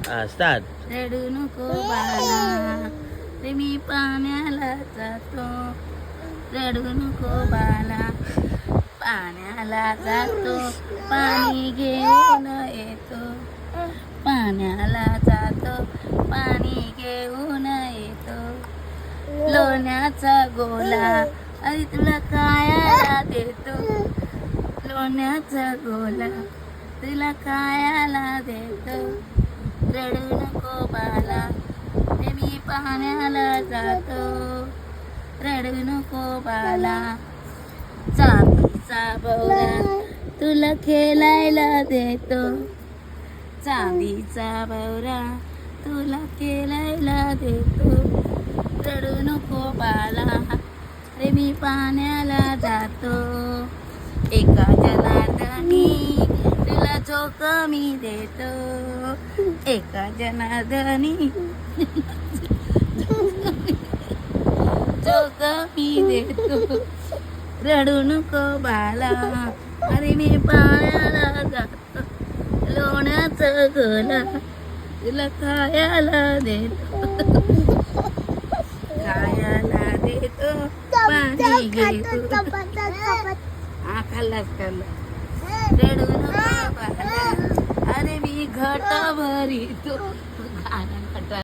Start. रडू नको बाला रे मी पाण्याला जातो. रडू नको बाला पाण्याला जातो. पाणी घेऊन येतो. पाण्याला जातो. पाणी घेऊन येतो. लोण्याचा गोला अरे तुला खायला देतो. लोण्याचा गोला तुला खायला देतो. रडू नको बाला रे मी पाण्याला जातो. रडू नको बाला चांदीचा भवरा तुला खेळायला देतो. चांदीचा भवरा तुला खेळायला देतो. रडू नको बाला रे मी पाण्याला जातो. एका जनार्दनी तुला झोक मी देतो. एका जनार्दनी झोक मी देतो. रडू नको बाला अरे मी पाण्याला जातो. लोण्याचं गोला तुला खायला देतो. खायला देतो. पाणी घेतो. हा खाल्लाच खाल्ला. रडू नको बाला अरे मी घट भरितो.